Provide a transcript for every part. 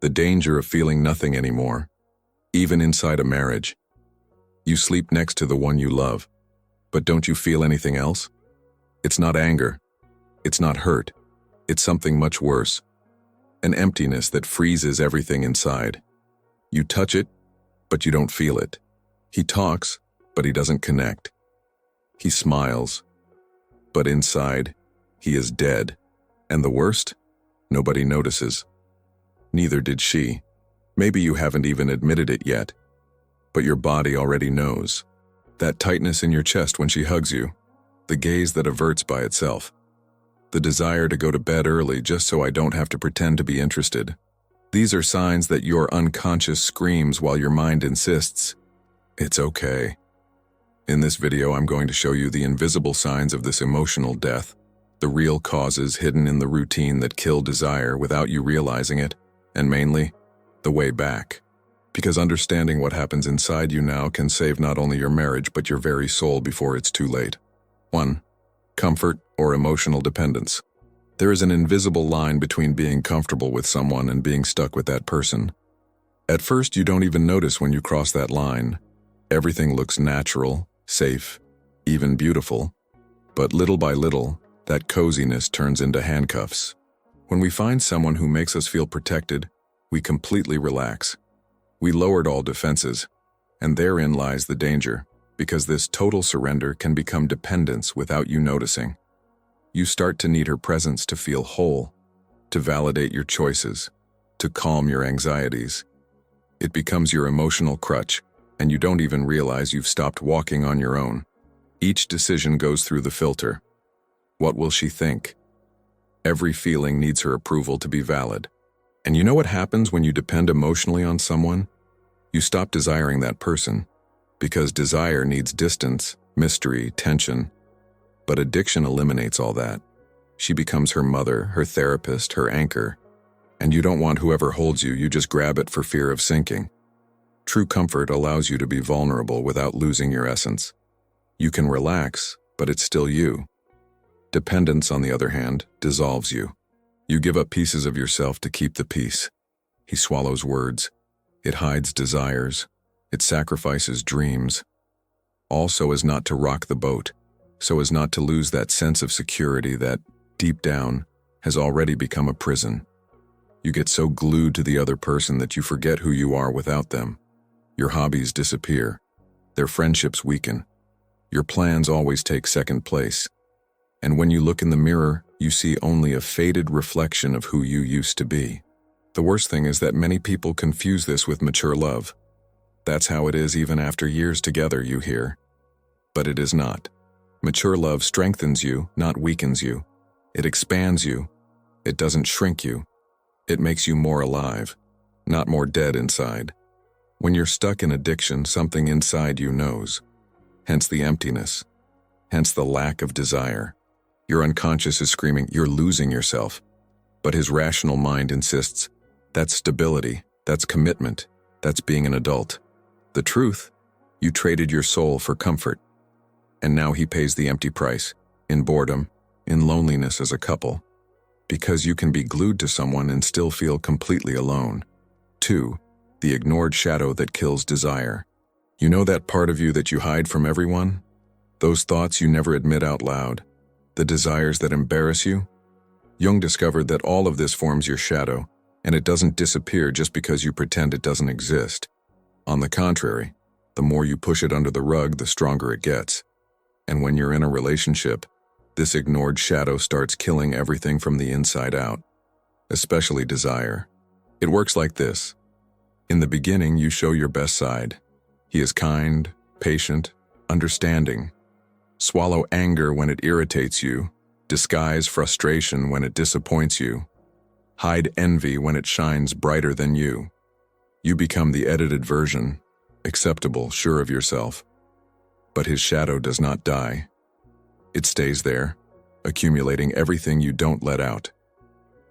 The danger of feeling nothing anymore, even inside a marriage. You sleep next to the one you love, but don't you feel anything else? It's not anger. It's not hurt. It's something much worse. An emptiness that freezes everything inside. You touch it, but you don't feel it. He talks, but he doesn't connect. He smiles, but inside, he is dead. And the worst? Nobody notices. Neither did she. Maybe you haven't even admitted it yet, but your body already knows. That tightness in your chest when she hugs you, the gaze that averts by itself, the desire to go to bed early just so I don't have to pretend to be interested. These are signs that your unconscious screams while your mind insists, it's okay. In this video, I'm going to show you the invisible signs of this emotional death, the real causes hidden in the routine that kill desire without you realizing it, and mainly, the way back. Because understanding what happens inside you now can save not only your marriage but your very soul before it's too late. 1. Comfort or emotional dependence. There is an invisible line between being comfortable with someone and being stuck with that person. At first, you don't even notice when you cross that line. Everything looks natural, safe, even beautiful. But little by little, that coziness turns into handcuffs. When we find someone who makes us feel protected, we completely relax. We lowered all defenses, and therein lies the danger, because this total surrender can become dependence without you noticing. You start to need her presence to feel whole, to validate your choices, to calm your anxieties. It becomes your emotional crutch, and you don't even realize you've stopped walking on your own. Each decision goes through the filter. What will she think? Every feeling needs her approval to be valid. And you know what happens when you depend emotionally on someone? You stop desiring that person, because desire needs distance, mystery, tension. But addiction eliminates all that. She becomes her mother, her therapist, her anchor. And you don't want whoever holds you, you just grab it for fear of sinking. True comfort allows you to be vulnerable without losing your essence. You can relax, but it's still you. Dependence, on the other hand, dissolves you. You give up pieces of yourself to keep the peace. He swallows words. It hides desires. It sacrifices dreams. All so as not to rock the boat, so as not to lose that sense of security that, deep down, has already become a prison. You get so glued to the other person that you forget who you are without them. Your hobbies disappear. Their friendships weaken. Your plans always take second place. And when you look in the mirror, you see only a faded reflection of who you used to be. The worst thing is that many people confuse this with mature love. That's how it is even after years together, you hear. But it is not. Mature love strengthens you, not weakens you. It expands you. It doesn't shrink you. It makes you more alive, not more dead inside. When you're stuck in addiction, something inside you knows. Hence the emptiness. Hence the lack of desire. Your unconscious is screaming, you're losing yourself. But his rational mind insists, that's stability, that's commitment, that's being an adult. The truth, you traded your soul for comfort. And now he pays the empty price, in boredom, in loneliness as a couple. Because you can be glued to someone and still feel completely alone. 2. The ignored shadow that kills desire. You know that part of you that you hide from everyone? Those thoughts you never admit out loud. The desires that embarrass you? Jung discovered that all of this forms your shadow, and it doesn't disappear just because you pretend it doesn't exist. On the contrary, the more you push it under the rug, the stronger it gets. And when you're in a relationship, this ignored shadow starts killing everything from the inside out, especially desire. It works like this. In the beginning, you show your best side. He is kind, patient, understanding. Swallow anger when it irritates you, disguise frustration when it disappoints you, hide envy when it shines brighter than you. You become the edited version, acceptable, sure of yourself. But his shadow does not die. It stays there, accumulating everything you don't let out.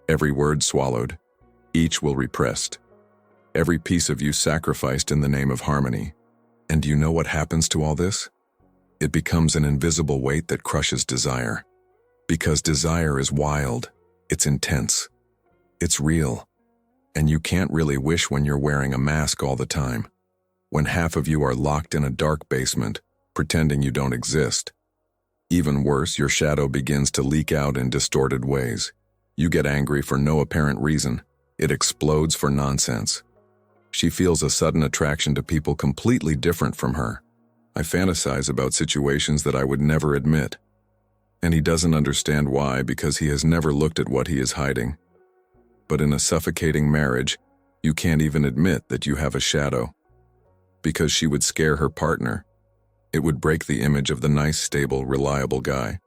Every word swallowed, each will repressed. Every piece of you sacrificed in the name of harmony. And do you know what happens to all this? It becomes an invisible weight that crushes desire. Because desire is wild, it's intense, it's real, And you can't really wish when you're wearing a mask all the time, when half of you are locked in a dark basement, pretending you don't exist. Even worse, your shadow begins to leak out in distorted ways. You get angry for no apparent reason. It explodes for nonsense. She feels a sudden attraction to people completely different from her. I fantasize about situations that I would never admit. And he doesn't understand why, because he has never looked at what he is hiding. But in a suffocating marriage, you can't even admit that you have a shadow. Because she would scare her partner. It would break the image of the nice, stable, reliable guy.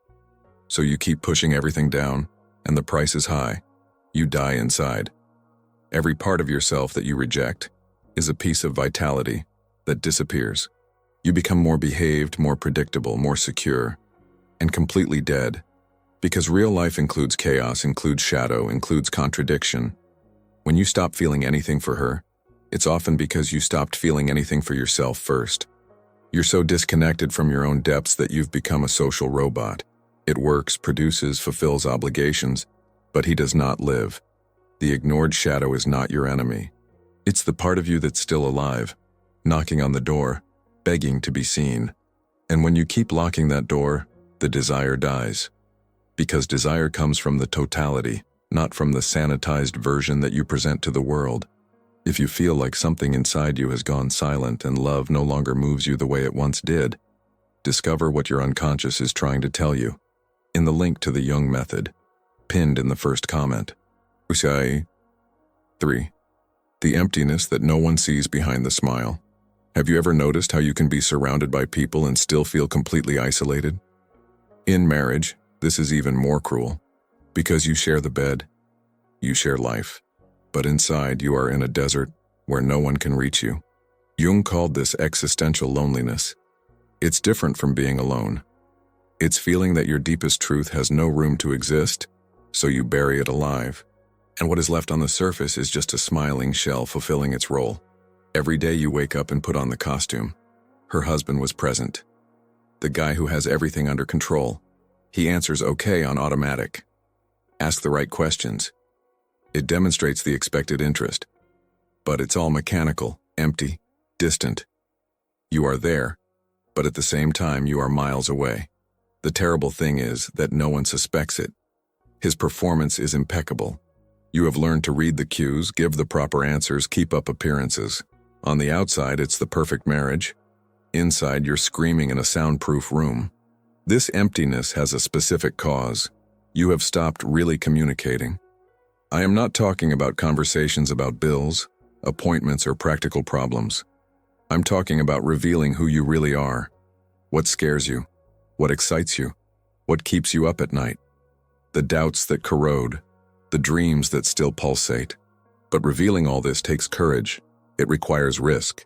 So you keep pushing everything down, and the price is high. You die inside. Every part of yourself that you reject is a piece of vitality that disappears. You become more behaved, more predictable, more secure, and completely dead. Because real life includes chaos, includes shadow, includes contradiction. When you stop feeling anything for her, it's often because you stopped feeling anything for yourself first. You're so disconnected from your own depths that you've become a social robot. It works, produces, fulfills obligations, but he does not live. The ignored shadow is not your enemy. It's the part of you that's still alive, knocking on the door, begging to be seen. And when you keep locking that door, the desire dies. Because desire comes from the totality, not from the sanitized version that you present to the world. If you feel like something inside you has gone silent and love no longer moves you the way it once did, discover what your unconscious is trying to tell you. In the link to the Jung Method, pinned in the first comment. Usai 3. The emptiness that no one sees behind the smile. Have you ever noticed how you can be surrounded by people and still feel completely isolated? In marriage, this is even more cruel. Because you share the bed, you share life. But inside you are in a desert where no one can reach you. Jung called this existential loneliness. It's different from being alone. It's feeling that your deepest truth has no room to exist, so you bury it alive. And what is left on the surface is just a smiling shell fulfilling its role. Every day you wake up and put on the costume. Her husband was present. The guy who has everything under control. He answers okay on automatic. Ask the right questions. It demonstrates the expected interest. But it's all mechanical, empty, distant. You are there, but at the same time you are miles away. The terrible thing is that no one suspects it. His performance is impeccable. You have learned to read the cues, give the proper answers, keep up appearances. On the outside, it's the perfect marriage. Inside, you're screaming in a soundproof room. This emptiness has a specific cause. You have stopped really communicating. I am not talking about conversations about bills, appointments, or practical problems. I'm talking about revealing who you really are. What scares you? What excites you? What keeps you up at night? The doubts that corrode. The dreams that still pulsate. But revealing all this takes courage. It requires risk.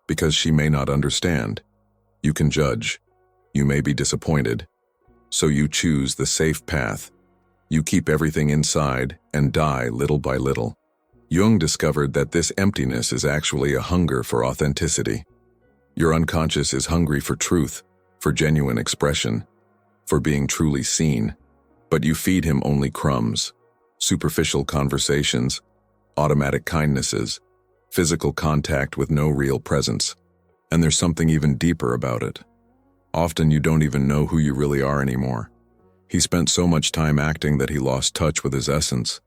Because she may not understand. You can judge. You may be disappointed. So you choose the safe path. You keep everything inside and die little by little. Jung discovered that this emptiness is actually a hunger for authenticity. Your unconscious is hungry for truth, for genuine expression, for being truly seen. But you feed him only crumbs. Superficial conversations, automatic kindnesses, physical contact with no real presence. And there's something even deeper about it. Often you don't even know who you really are anymore. He spent so much time acting that he lost touch with his essence.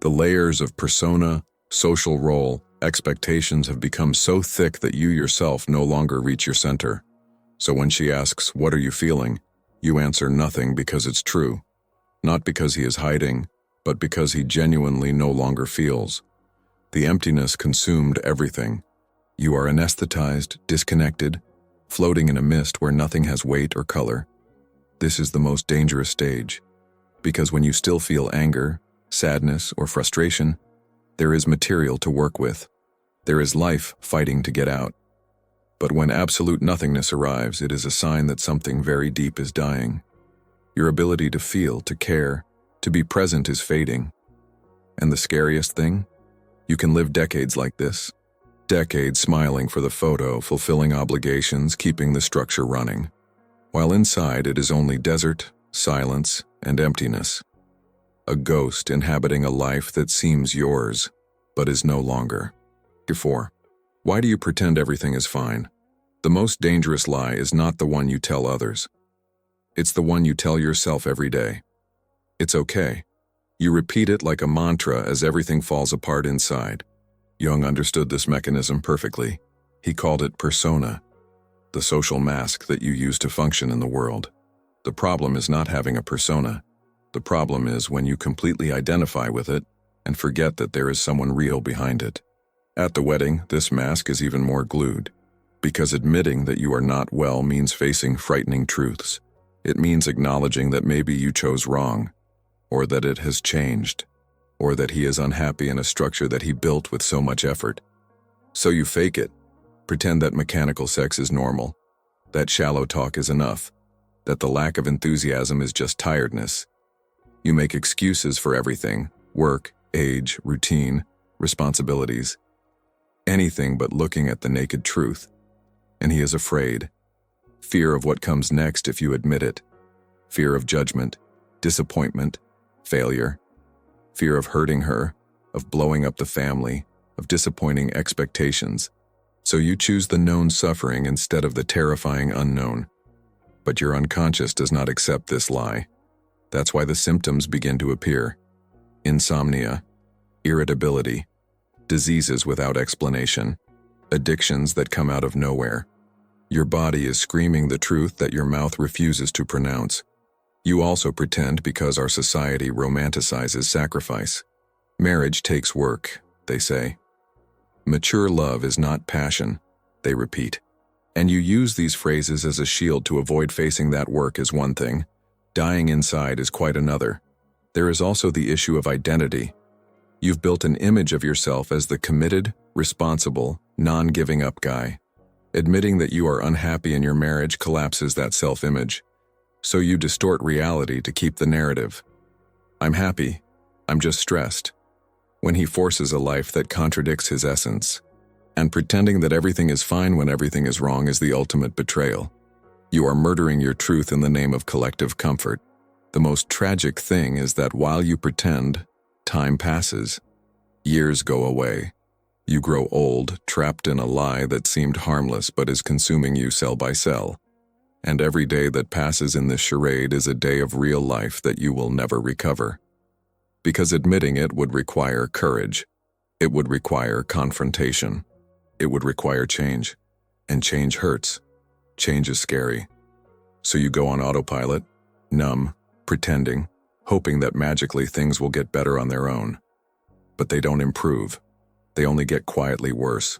The layers of persona, social role, expectations have become so thick that you yourself no longer reach your center. So when she asks, "What are you feeling?" you answer nothing because it's true. Not because he is hiding, but because he genuinely no longer feels. The emptiness consumed everything. You are anesthetized, disconnected, floating in a mist where nothing has weight or color. This is the most dangerous stage, because when you still feel anger, sadness, or frustration, there is material to work with. There is life fighting to get out. But when absolute nothingness arrives, it is a sign that something very deep is dying. Your ability to feel, to care, to be present is fading. And the scariest thing? You can live decades like this. Decades smiling for the photo, fulfilling obligations, keeping the structure running. While inside it is only desert, silence, and emptiness. A ghost inhabiting a life that seems yours. but is no longer. 4. Why do you pretend everything is fine? The most dangerous lie is not the one you tell others. It's the one you tell yourself every day. It's okay. You repeat it like a mantra as everything falls apart inside. Jung understood this mechanism perfectly. He called it persona, the social mask that you use to function in the world. The problem is not having a persona. The problem is when you completely identify with it and forget that there is someone real behind it. At the wedding, this mask is even more glued, because admitting that you are not well means facing frightening truths. It means acknowledging that maybe you chose wrong, or that it has changed, or that he is unhappy in a structure that he built with so much effort. So you fake it, pretend that mechanical sex is normal, that shallow talk is enough, that the lack of enthusiasm is just tiredness. You make excuses for everything: work, age, routine, responsibilities, anything but looking at the naked truth. And he is afraid. Fear of what comes next if you admit it. Fear of judgment, disappointment, failure. Fear of hurting her, of blowing up the family, of disappointing expectations. So you choose the known suffering instead of the terrifying unknown. But your unconscious does not accept this lie. That's why the symptoms begin to appear: insomnia, irritability, diseases without explanation, addictions that come out of nowhere. Your body is screaming the truth that your mouth refuses to pronounce. You also pretend because our society romanticizes sacrifice. Marriage takes work, they say. Mature love is not passion, they repeat. And you use these phrases as a shield to avoid facing that work is one thing. Dying inside is quite another. There is also the issue of identity. You've built an image of yourself as the committed, responsible, non-giving up guy. Admitting that you are unhappy in your marriage collapses that self-image. So you distort reality to keep the narrative. I'm happy, I'm just stressed. When he forces a life that contradicts his essence. And pretending that everything is fine when everything is wrong is the ultimate betrayal. You are murdering your truth in the name of collective comfort. The most tragic thing is that while you pretend, time passes. Years go away. You grow old, trapped in a lie that seemed harmless but is consuming you cell by cell. And every day that passes in this charade is a day of real life that you will never recover. Because admitting it would require courage. It would require confrontation. It would require change. And change hurts. Change is scary. So you go on autopilot, numb, pretending, hoping that magically things will get better on their own. But they don't improve. They only get quietly worse.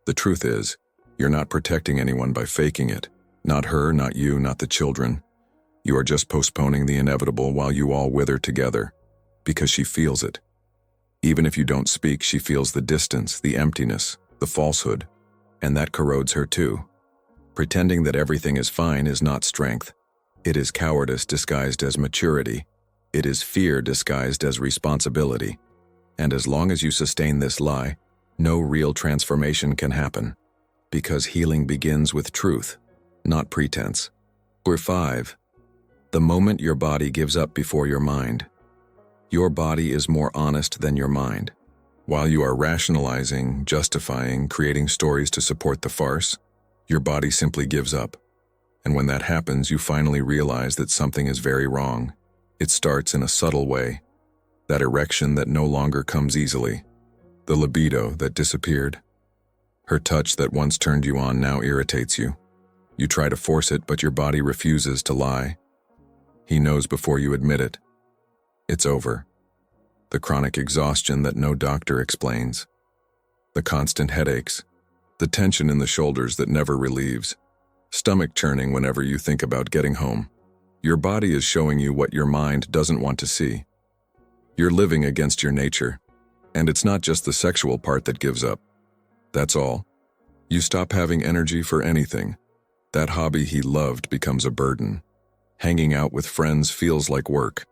The truth is, you're not protecting anyone by faking it. Not her, not you, not the children. You are just postponing the inevitable while you all wither together. Because she feels it. Even if you don't speak, she feels the distance, the emptiness, the falsehood. And that corrodes her too. Pretending that everything is fine is not strength. It is cowardice disguised as maturity. It is fear disguised as responsibility. And as long as you sustain this lie, no real transformation can happen. Because healing begins with truth, not pretense. 5. The moment your body gives up before your mind. Your body is more honest than your mind. While you are rationalizing, justifying, creating stories to support the farce, your body simply gives up. And when that happens, you finally realize that something is very wrong. It starts in a subtle way. That erection that no longer comes easily. The libido that disappeared. Her touch that once turned you on now irritates you. You try to force it, but your body refuses to lie. He knows before you admit it. It's over. The chronic exhaustion that no doctor explains. The constant headaches. The tension in the shoulders that never relieves. Stomach churning whenever you think about getting home. Your body is showing you what your mind doesn't want to see. You're living against your nature. And it's not just the sexual part that gives up. That's all. You stop having energy for anything. That hobby he loved becomes a burden. Hanging out with friends feels like work.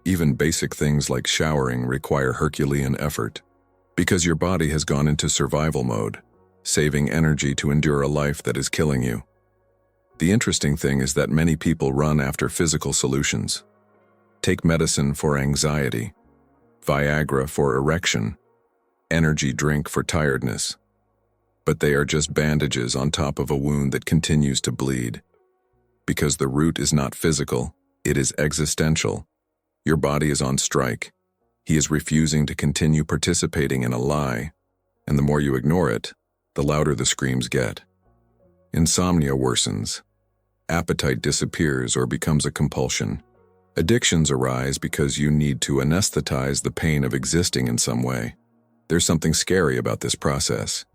Even basic things like showering require Herculean effort. Because your body has gone into survival mode, saving energy to endure a life that is killing you. The interesting thing is that many people run after physical solutions. Take medicine for anxiety, Viagra for erection, energy drink for tiredness. But they are just bandages on top of a wound that continues to bleed. Because the root is not physical, it is existential. Your body is on strike. He is refusing to continue participating in a lie, and the more you ignore it, the louder the screams get. Insomnia worsens. Appetite disappears or becomes a compulsion. Addictions arise because you need to anesthetize the pain of existing in some way. There's something scary about this process.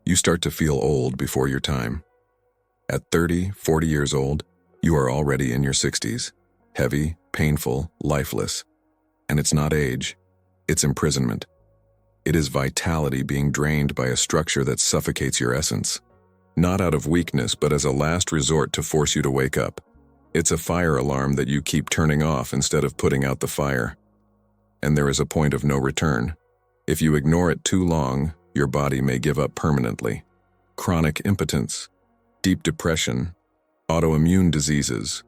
You start to feel old before your time. At 30, 40 years old, you are already in your 60s. Heavy, painful, lifeless. And it's not age, it's imprisonment. It is vitality being drained by a structure that suffocates your essence. Not out of weakness, but as a last resort to force you to wake up. It's a fire alarm that you keep turning off instead of putting out the fire. And there is a point of no return. If you ignore it too long, your body may give up permanently. Chronic impotence, deep depression, autoimmune diseases.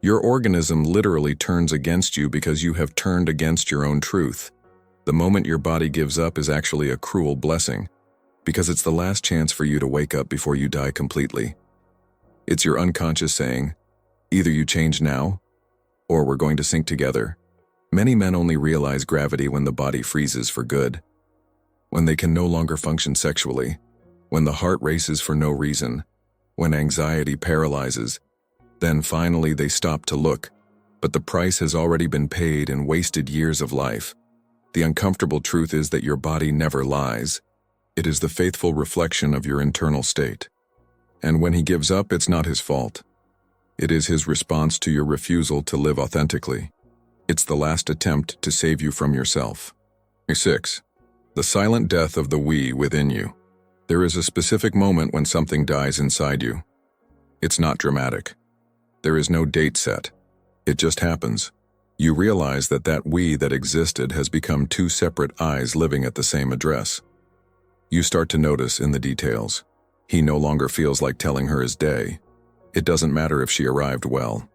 Your organism literally turns against you because you have turned against your own truth. The moment your body gives up is actually a cruel blessing, because it's the last chance for you to wake up before you die completely. It's your unconscious saying, either you change now, or we're going to sink together. Many men only realize gravity when the body freezes for good, when they can no longer function sexually, when the heart races for no reason, when anxiety paralyzes. Then finally they stop to look, but the price has already been paid in wasted years of life. The uncomfortable truth is that your body never lies. It is the faithful reflection of your internal state. And when he gives up, it's not his fault. It is his response to your refusal to live authentically. It's the last attempt to save you from yourself. 6. The silent death of the we within you. There is a specific moment when something dies inside you. It's not dramatic. There is no date set. It just happens. You realize that that we that existed has become two separate I's living at the same address. You start to notice in the details. He no longer feels like telling her his day. It doesn't matter if she arrived well.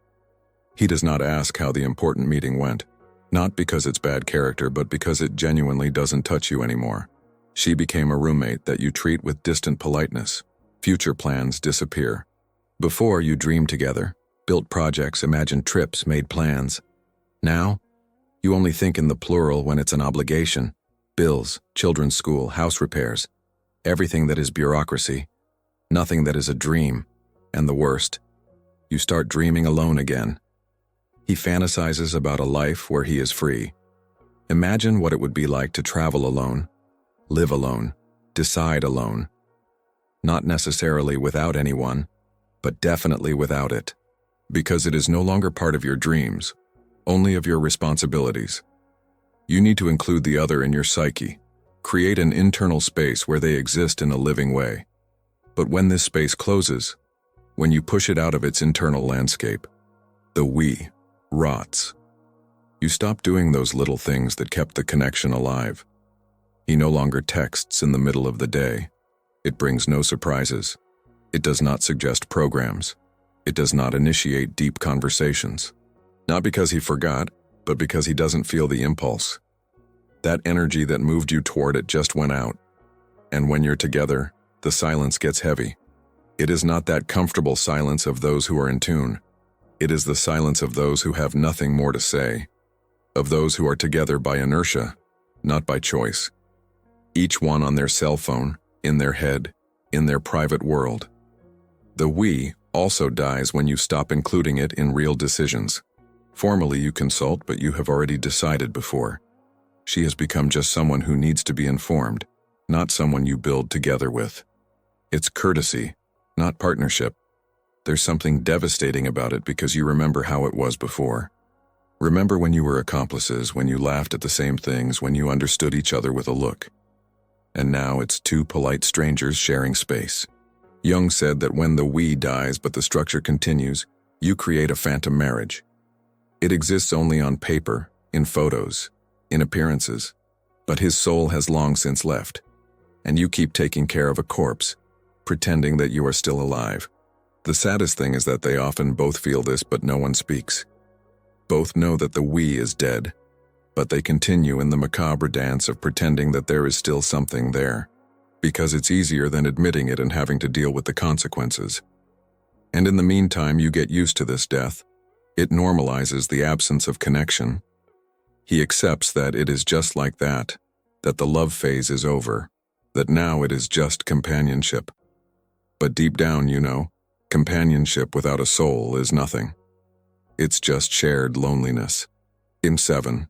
He does not ask how the important meeting went, not because it's bad character, but because it genuinely doesn't touch you anymore. She became a roommate that you treat with distant politeness. Future plans disappear. Before, you dreamed together, built projects, imagined trips, made plans. Now, you only think in the plural when it's an obligation. Bills, children's school, house repairs. Everything that is bureaucracy. Nothing that is a dream. And the worst, you start dreaming alone again. He fantasizes about a life where he is free. Imagine what it would be like to travel alone, live alone, decide alone. Not necessarily without anyone, but definitely without it. Because it is no longer part of your dreams, only of your responsibilities. You need to include the other in your psyche. Create an internal space where they exist in a living way. But when this space closes, when you push it out of its internal landscape, the we rots. You stop doing those little things that kept the connection alive. He no longer texts in the middle of the day. It brings no surprises. It does not suggest programs. It does not initiate deep conversations. Not because he forgot, but because he doesn't feel the impulse. That energy that moved you toward it just went out. And when you're together, the silence gets heavy. It is not that comfortable silence of those who are in tune. It is the silence of those who have nothing more to say, of those who are together by inertia, not by choice. Each one on their cell phone, in their head, in their private world. The we also dies when you stop including it in real decisions. Formally you consult, but you have already decided before. She has become just someone who needs to be informed, not someone you build together with. It's courtesy, not partnership. There's something devastating about it because you remember how it was before. Remember when you were accomplices, when you laughed at the same things, when you understood each other with a look. And now it's two polite strangers sharing space. Jung said that when the we dies but the structure continues, you create a phantom marriage. It exists only on paper, in photos, in appearances, but his soul has long since left, and you keep taking care of a corpse, pretending that you are still alive. The saddest thing is that they often both feel this, but no one speaks. Both know that the we is dead, but they continue in the macabre dance of pretending that there is still something there, because it's easier than admitting it and having to deal with the consequences. And in the meantime, you get used to this death. It normalizes the absence of connection. He accepts that it is just like that the love phase is over, that now it is just companionship. But deep down, you know, companionship without a soul is nothing. It's just shared loneliness. In 7.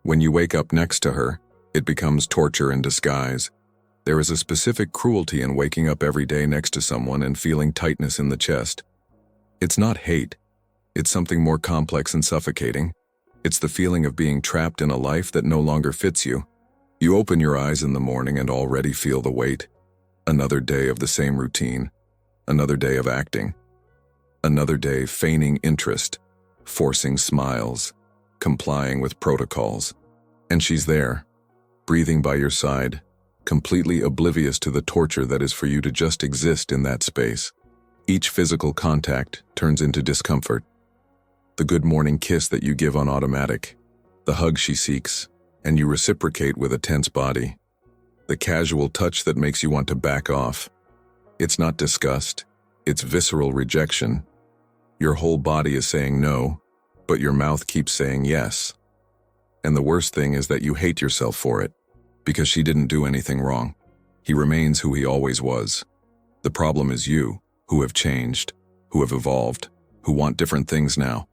When you wake up next to her, it becomes torture in disguise. There is a specific cruelty in waking up every day next to someone and feeling tightness in the chest. It's not hate. It's something more complex and suffocating. It's the feeling of being trapped in a life that no longer fits you. You open your eyes in the morning and already feel the weight. Another day of the same routine. Another day of acting. Another day feigning interest, forcing smiles, complying with protocols. And she's there, breathing by your side, completely oblivious to the torture that is for you to just exist in that space. Each physical contact turns into discomfort. The good morning kiss that you give on automatic, the hug she seeks, and you reciprocate with a tense body. The casual touch that makes you want to back off. It's not disgust, it's visceral rejection. Your whole body is saying no, but your mouth keeps saying yes. And the worst thing is that you hate yourself for it, because she didn't do anything wrong. He remains who he always was. The problem is you, who have changed, who have evolved, who want different things now.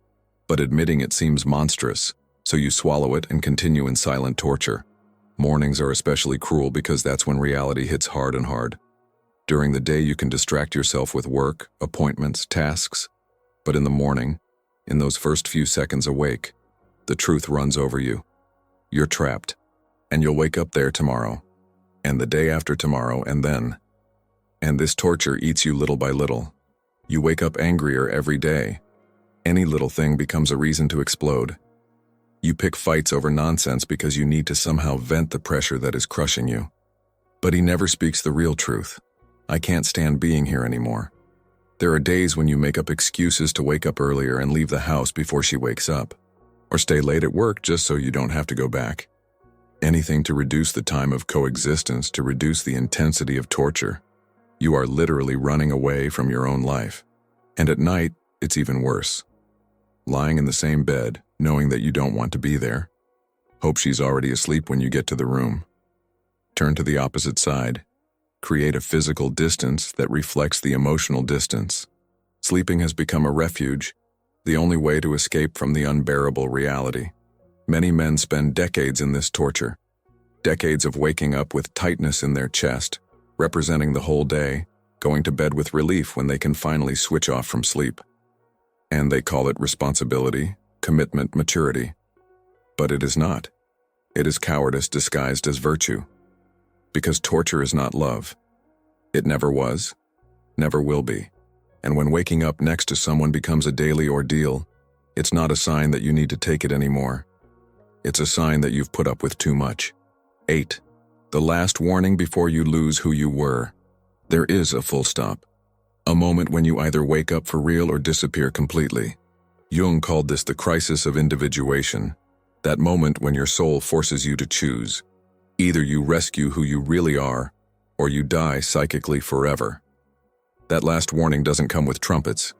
But admitting it seems monstrous, so you swallow it and continue in silent torture. Mornings are especially cruel because that's when reality hits hard and hard. During the day you can distract yourself with work, appointments, tasks, but in the morning, in those first few seconds awake, the truth runs over you. You're trapped, and you'll wake up there tomorrow, and the day after tomorrow, and then. And this torture eats you little by little. You wake up angrier every day. Any little thing becomes a reason to explode. You pick fights over nonsense because you need to somehow vent the pressure that is crushing you. But he never speaks the real truth. I can't stand being here anymore. There are days when you make up excuses to wake up earlier and leave the house before she wakes up, or stay late at work just so you don't have to go back. Anything to reduce the time of coexistence, to reduce the intensity of torture. You are literally running away from your own life. And at night, it's even worse. Lying in the same bed, knowing that you don't want to be there. Hope she's already asleep when you get to the room. Turn to the opposite side. Create a physical distance that reflects the emotional distance. Sleeping has become a refuge, the only way to escape from the unbearable reality. Many men spend decades in this torture. Decades of waking up with tightness in their chest, representing the whole day, going to bed with relief when they can finally switch off from sleep. And they call it responsibility, commitment, maturity. But it is not. It is cowardice disguised as virtue. Because torture is not love. It never was, never will be. And when waking up next to someone becomes a daily ordeal, it's not a sign that you need to take it anymore. It's a sign that you've put up with too much. 8. The last warning before you lose who you were. There is a full stop. A moment when you either wake up for real or disappear completely. Jung called this the crisis of individuation. That moment when your soul forces you to choose. Either you rescue who you really are, or you die psychically forever. That last warning doesn't come with trumpets.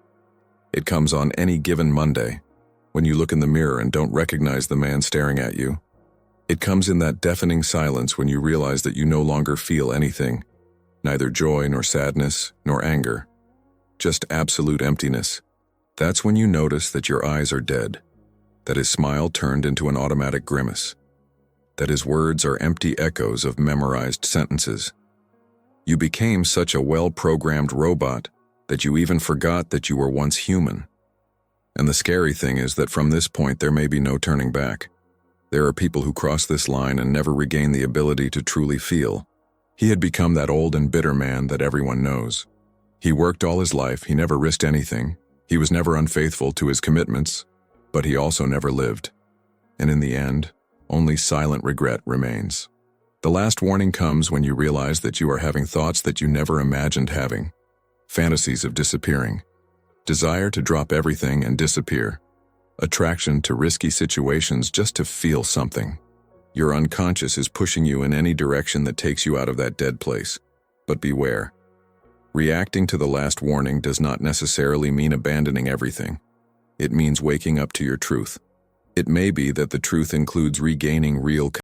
It comes on any given Monday, when you look in the mirror and don't recognize the man staring at you. It comes in that deafening silence when you realize that you no longer feel anything, neither joy nor sadness nor anger. Just absolute emptiness. That's when you notice that your eyes are dead, that his smile turned into an automatic grimace, that his words are empty echoes of memorized sentences. You became such a well-programmed robot that you even forgot that you were once human. And the scary thing is that from this point there may be no turning back. There are people who cross this line and never regain the ability to truly feel. He had become that old and bitter man that everyone knows. He worked all his life, he never risked anything, he was never unfaithful to his commitments, but he also never lived. And in the end, only silent regret remains. The last warning comes when you realize that you are having thoughts that you never imagined having. Fantasies of disappearing. Desire to drop everything and disappear. attraction to risky situations just to feel something. Your unconscious is pushing you in any direction that takes you out of that dead place. But beware. Reacting to the last warning does not necessarily mean abandoning everything. It means waking up to your truth. It may be that the truth includes regaining real